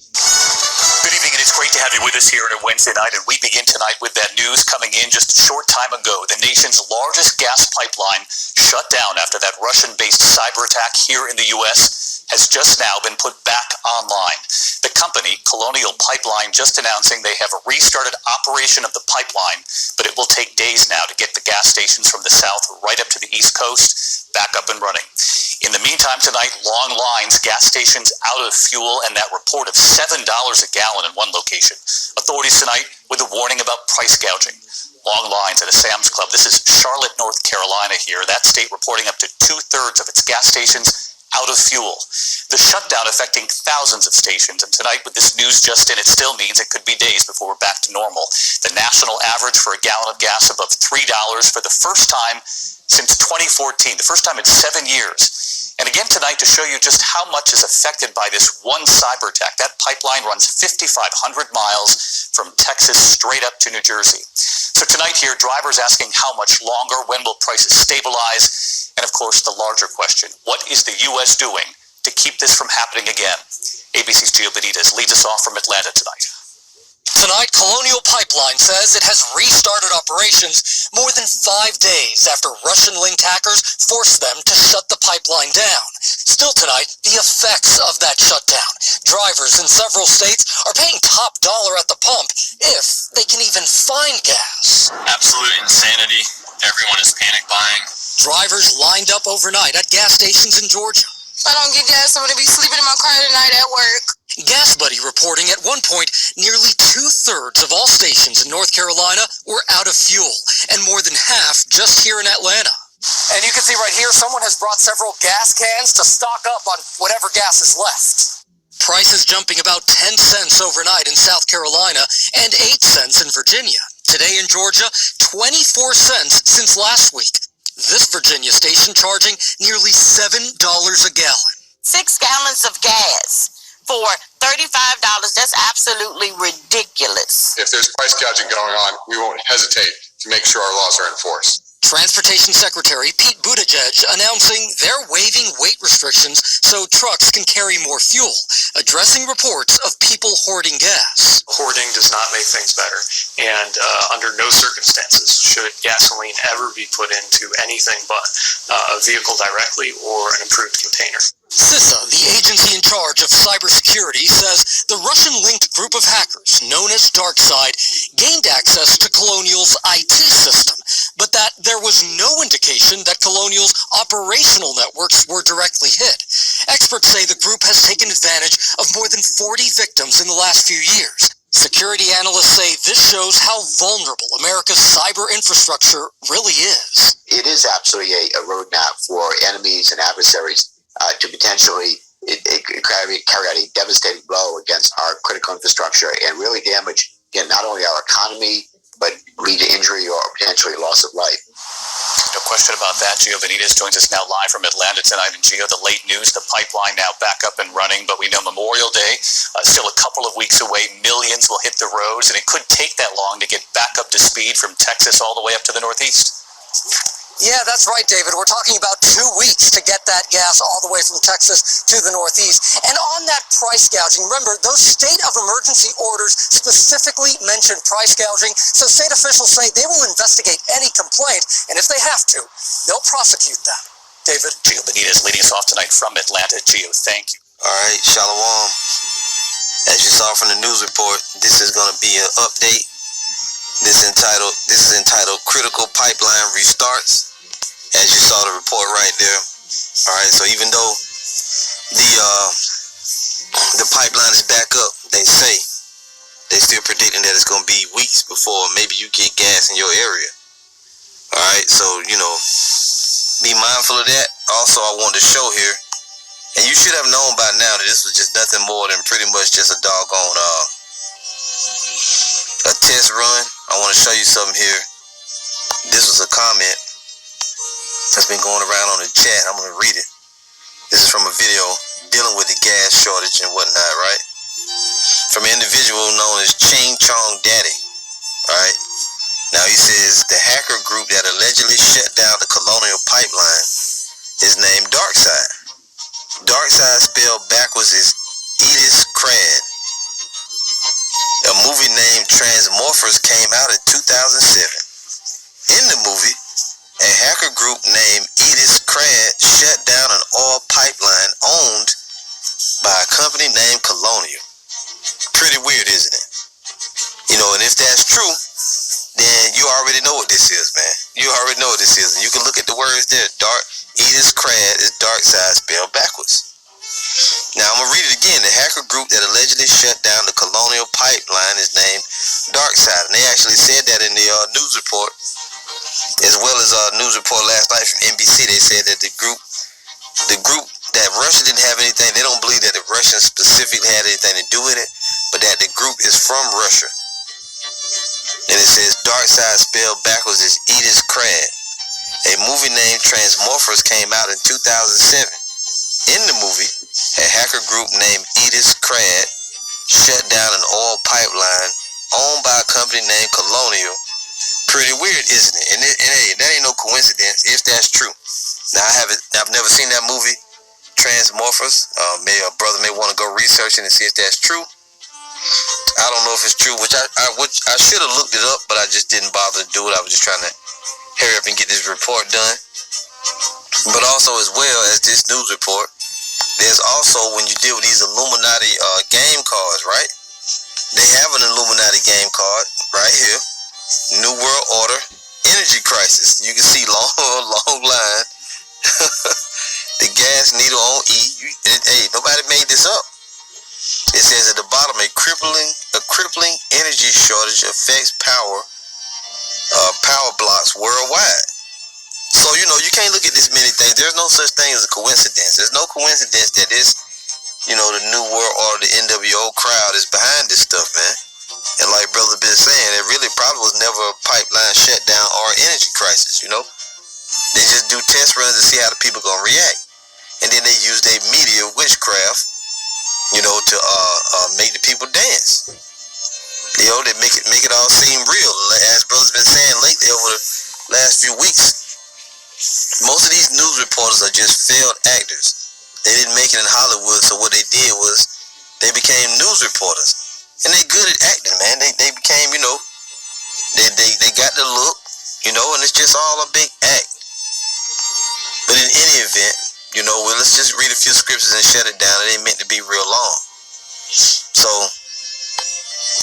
Good evening, and it's great to have you with us here on a Wednesday night. And we begin tonight with that news coming in just a short time ago. The nation's largest gas pipeline shut down after that Russian-based cyber attack here in the U.S. has just now been put back online. The company, Colonial Pipeline, just announcing they have restarted operation of the pipeline, but it will take days now to get the gas stations from the south right up to the East Coast back up and running. In the meantime tonight, long lines, gas stations out of fuel, and that report of $7 a gallon in one location. Authorities tonight with a warning about price gouging. Long lines at a Sam's Club. This is Charlotte, North Carolina here. That state reporting up to 2/3 of its gas stations out of fuel. The shutdown affecting thousands of stations, and tonight with this news just in, it still means it could be days before we're back to normal. The national average for a gallon of gas above $3 for the first time since 2014, the first time in 7 years. And again tonight to show you just how much is affected by this one cyber attack. That pipeline runs 5,500 miles from Texas straight up to New Jersey. So tonight here, drivers asking how much longer, when will prices stabilize? And of course, the larger question, what is the U.S. doing to keep this from happening again? ABC's Gio Benitez leads us off from Atlanta tonight. Tonight, Colonial Pipeline says it has restarted operations more than 5 days after Russian-linked hackers forced them to shut the pipeline down. Still tonight, the effects of that shutdown. Drivers in several states are paying top dollar at the pump if they can even find gas. Absolute insanity. Everyone is panic buying. Drivers lined up overnight at gas stations in Georgia. If I don't get gas, I'm going to be sleeping in my car tonight at work. Gas Buddy reporting at one point nearly 2/3 of all stations in North Carolina were out of fuel, and more than half just here in Atlanta. And you can see right here, someone has brought several gas cans to stock up on whatever gas is left. Prices jumping about 10 cents overnight in South Carolina and 8 cents in Virginia. Today in Georgia, 24 cents since last week. This Virginia station charging nearly $7 a gallon. 6 gallons of gas for $35, that's absolutely ridiculous. If there's price gouging going on, we won't hesitate to make sure our laws are enforced. Transportation Secretary Pete Buttigieg announcing they're waiving weight restrictions so trucks can carry more fuel, addressing reports of people hoarding gas. Hoarding does not make things better, and under no circumstances should gasoline ever be put into anything but a vehicle directly or an approved container. CISA, the agency in charge of cybersecurity, says the Russian-linked group of hackers, known as DarkSide, gained access to Colonial's IT system, but that there was no indication that Colonial's operational networks were directly hit. Experts say the group has taken advantage of more than 40 victims in the last few years. Security analysts say this shows how vulnerable America's cyber infrastructure really is. It is absolutely a roadmap for enemies and adversaries to potentially carry out a devastating blow against our critical infrastructure and really damage, again, not only our economy, but lead to injury or potentially loss of life. No question about that. Gio Benitez joins us now live from Atlanta tonight. And Gio, the late news, the pipeline now back up and running, but we know Memorial Day, still a couple of weeks away. Millions will hit the roads, and it could take that long to get back up to speed from Texas all the way up to the Northeast. Yeah, that's right, David. We're talking about 2 weeks to get that gas all the way from Texas to the Northeast. And on that price gouging, remember, those state of emergency orders specifically mention price gouging. So state officials say they will investigate any complaint, and if they have to, they'll prosecute them. David? Gio Benitez leading us off tonight from Atlanta. Gio, thank you. All right, Shalom. As you saw from the news report, this is going to be an update. This is entitled Critical Pipeline Restarts. As you saw the report right there. All right, so even though the pipeline is back up, they still predicting that it's going to be weeks before maybe you get gas in your area. All right, so, be mindful of that. Also, I wanted to show here, and you should have known by now that this was just nothing more than pretty much just a doggone a test run. I want to show you something here. This was a comment that's been going around on the chat. I'm going to read it. This is from a video dealing with the gas shortage and whatnot, right? From an individual known as Ching Chong Daddy, right? Now he says the hacker group that allegedly shut down the Colonial Pipeline is named DarkSide. DarkSide spelled backwards is Edis Crad. Transmorphers came out in 2007. In the movie, a hacker group named Edis Crad shut down an oil pipeline owned by a company named Colonial. Pretty weird, isn't it? You know, and if that's true, then you already know what this is, man. You already know what this is. And you can look at the words there. Edis Crad is dark side spelled backwards. Now, I'm going to read it again. The hacker group that allegedly shut down the Colonial pipeline is named Darkside. And they actually said that in the news report, as well as a news report last night from NBC. They said that the group that Russia didn't have anything, they don't believe that the Russians specifically had anything to do with it, but that the group is from Russia. And it says Darkside spelled backwards is Edis Crad. A movie named Transmorphers came out in 2007. In the movie, a hacker group named Edis Crad shut down an oil pipeline owned by a company named Colonial. Pretty weird, isn't it? And hey, that ain't no coincidence if that's true. Now, I've never seen that movie, Transmorphers. Maybe a brother may want to go research it and see if that's true. I don't know if it's true, which I should have looked it up, but I just didn't bother to do it. I was just trying to hurry up and get this report done. But also, as well as this news report, there's also, when you deal with these Illuminati game cards, right? They have an Illuminati game card right here. New World Order, Energy Crisis. You can see long line. The gas needle on E. Hey, nobody made this up. It says at the bottom, a crippling energy shortage affects power blocks worldwide. So, you know, you can't look at this many things. There's no such thing as a coincidence. There's no coincidence that this, you know, the New World Order, the NWO crowd is behind this stuff, man. And like brother been saying, it really probably was never a pipeline shutdown or energy crisis, you know. They just do test runs to see how the people gonna react. And then they use their media witchcraft, you know, to make the people dance. You know, they make it all seem real. As brother's been saying lately over the last few weeks, most of these news reporters are just failed actors. They didn't make it in Hollywood, so what they did was they became news reporters. And they good at acting, man. They became, you know, they got the look, you know, and it's just all a big act. But in any event, you know, well, let's just read a few scriptures and shut it down. It ain't meant to be real long. So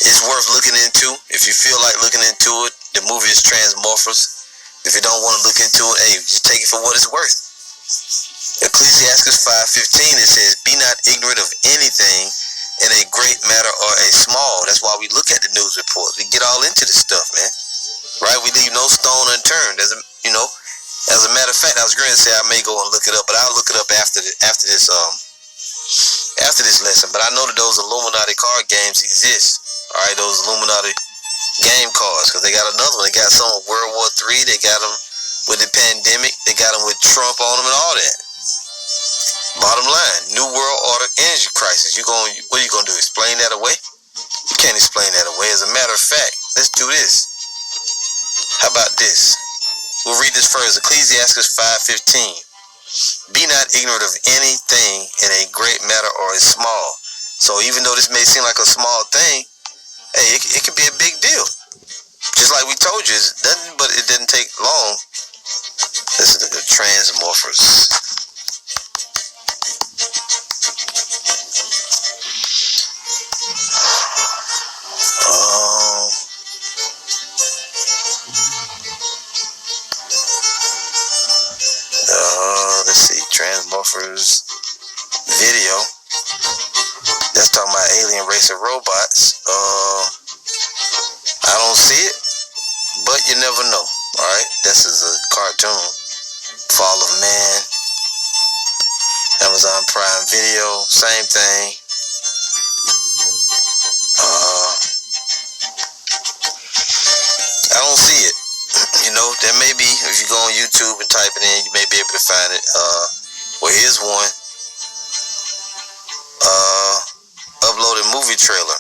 it's worth looking into. If you feel like looking into it, the movie is Transmorphers. If you don't want to look into it, hey, just take it for what it's worth. Ecclesiastes 5:15, it says, be not ignorant of anything in a great matter or a small. That's why we look at the news reports. We get all into this stuff, man. Right? We leave no stone unturned. As a matter of fact, I was going to say I may go and look it up, but I'll look it up after this lesson. But I know that those Illuminati card games exist. All right, those Illuminati game cards, because they got another one. They got some with World War III. They got them with the pandemic. They got them with Trump on them and all that. Bottom line, New World Order, Energy Crisis. What are you gonna do? Explain that away? You can't explain that away. As a matter of fact, let's do this. How about this? We'll read this first. Ecclesiastes 5:15. Be not ignorant of anything in a great matter or a small. So even though this may seem like a small thing, hey, it could be a big deal. Just like we told you, it's nothing, but it didn't take long. Listen to the Transmorphers. Let's see, Transmorphers video. That's talking about alien race of robots. I don't see it, but you never know. Alright, this is a cartoon. Fall of Man. Amazon Prime Video, same thing. I don't see it. You know, there may be, if you go on YouTube and type it in, you may be able to find it. Well, here's one. Uploaded movie trailer.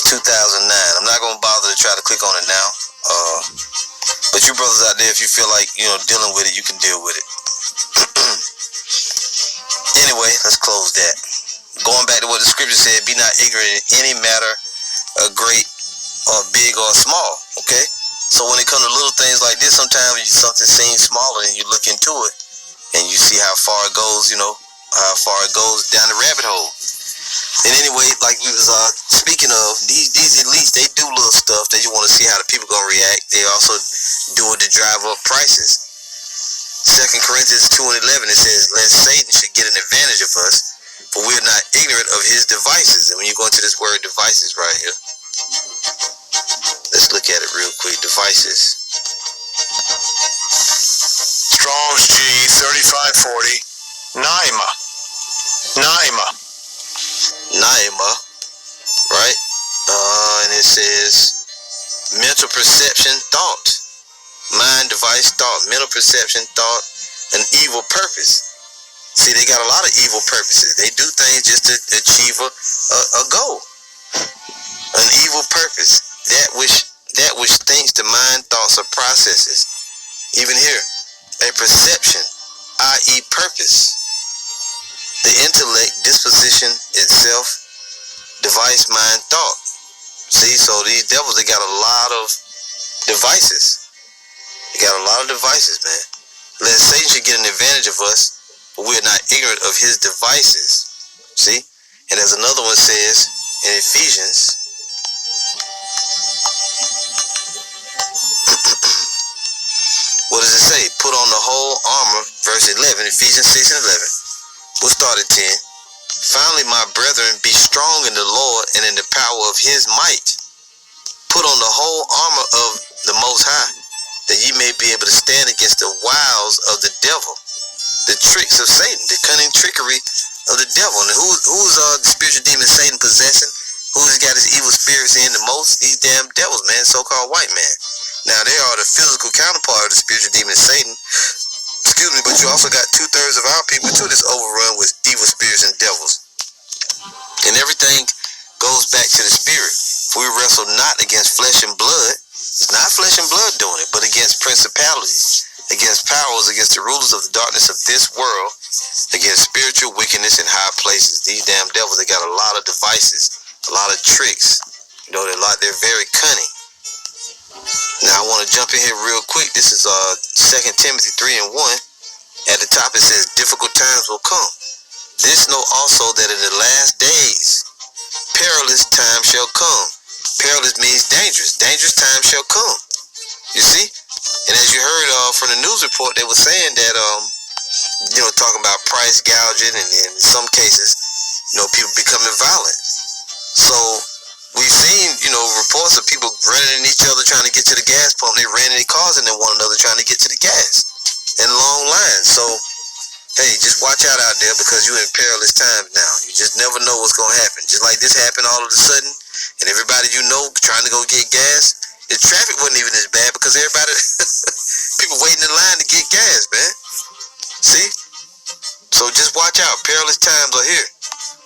2009. I'm not gonna bother to try to click on it now. But you brothers out there, if you feel like, you know, dealing with it, you can deal with it. Anyway, let's close that. Going back to what the scripture said, be not ignorant in any matter a great or big or small, okay? So when it comes to little things like this, sometimes something seems smaller and you look into it and you see how far it goes, how far it goes down the rabbit hole. And anyway, like we was speaking of, these elites, they do little stuff. They just want to see how the people gonna react. They also do it to drive up prices. 2 Corinthians 2:11, it says, lest Satan should get an advantage of us, for we are not ignorant of his devices. And when you go into this word devices right here, let's look at it real quick. Devices. Strong's G 3540. Naima, right? And it says mental perception, thought. Mind, device, thought. Mental perception, thought, an evil purpose. See, they got a lot of evil purposes. They do things just to achieve a goal. An evil purpose. That which thinks the mind, thoughts, or processes. Even here, a perception, i.e. purpose. The intellect, disposition itself, device, mind, thought. See, so these devils, they got a lot of devices. They got a lot of devices, man. Lest Satan should get an advantage of us, but we are not ignorant of his devices. See? And as another one says in Ephesians, what does it say? Put on the whole armor, verse 11, Ephesians 6:11. We'll start at 10. Finally, my brethren, be strong in the Lord and in the power of his might. Put on the whole armor of the Most High, that ye may be able to stand against the wiles of the devil, the tricks of Satan, the cunning trickery of the devil. And who's the spiritual demon Satan possessing? Who's got his evil spirits in the most? These damn devils, man, so-called white man. Now, they are the physical counterpart of the spiritual demon Satan. Excuse me, but you also got 2/3 of our people too that's overrun with evil spirits and devils. And everything goes back to the spirit. For we wrestle not against flesh and blood. It's not flesh and blood doing it, but against principalities, against powers, against the rulers of the darkness of this world, against spiritual wickedness in high places. These damn devils, they got a lot of devices, a lot of tricks. They're very cunning. Now I want to jump in here real quick. This is 2 Timothy 3:1. At the top it says, difficult times will come. This know also that in the last days, perilous times shall come. Perilous means dangerous. Dangerous times shall come. You see? And as you heard from the news report, they were saying that, talking about price gouging and in some cases, people becoming violent. So we've seen, reports of people running in each other trying to get to the gas pump. They ran in their cars into one another trying to get to the gas in long lines. So, hey, just watch out there because you're in perilous times now. You just never know what's going to happen. Just like this happened all of a sudden, and everybody trying to go get gas. The traffic wasn't even as bad because everybody, people waiting in line to get gas, man. See? So just watch out. Perilous times are here.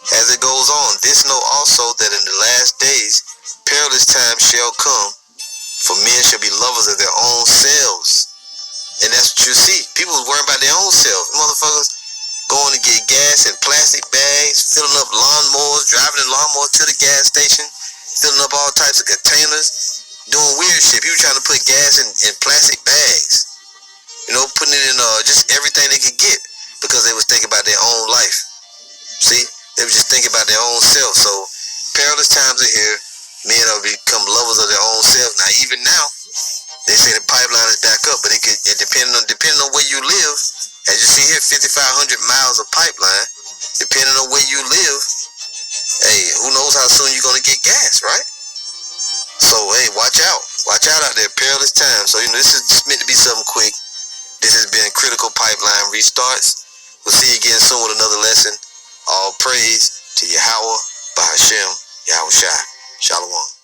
As it goes on, this know also that in the last days, perilous times shall come, for men shall be lovers of their own selves. And that's what you see. People was worrying about their own selves. Motherfuckers going to get gas in plastic bags, filling up lawnmowers, driving the lawnmower to the gas station, filling up all types of containers, doing weird shit. People trying to put gas in plastic bags. Putting it in just everything they could get because they was thinking about their own life. See? They were just thinking about their own self. So perilous times are here. Men will become lovers of their own self. Now, even now, they say the pipeline is back up, but it depending on where you live, as you see here, 5,500 miles of pipeline. Depending on where you live, hey, who knows how soon you're gonna get gas, right? So hey, watch out there, perilous times. So this is just meant to be something quick. This has been Critical Pipeline Restarts. We'll see you again soon with another lesson. All praise to Yahweh, Bahashem, Yahushua. Shalom.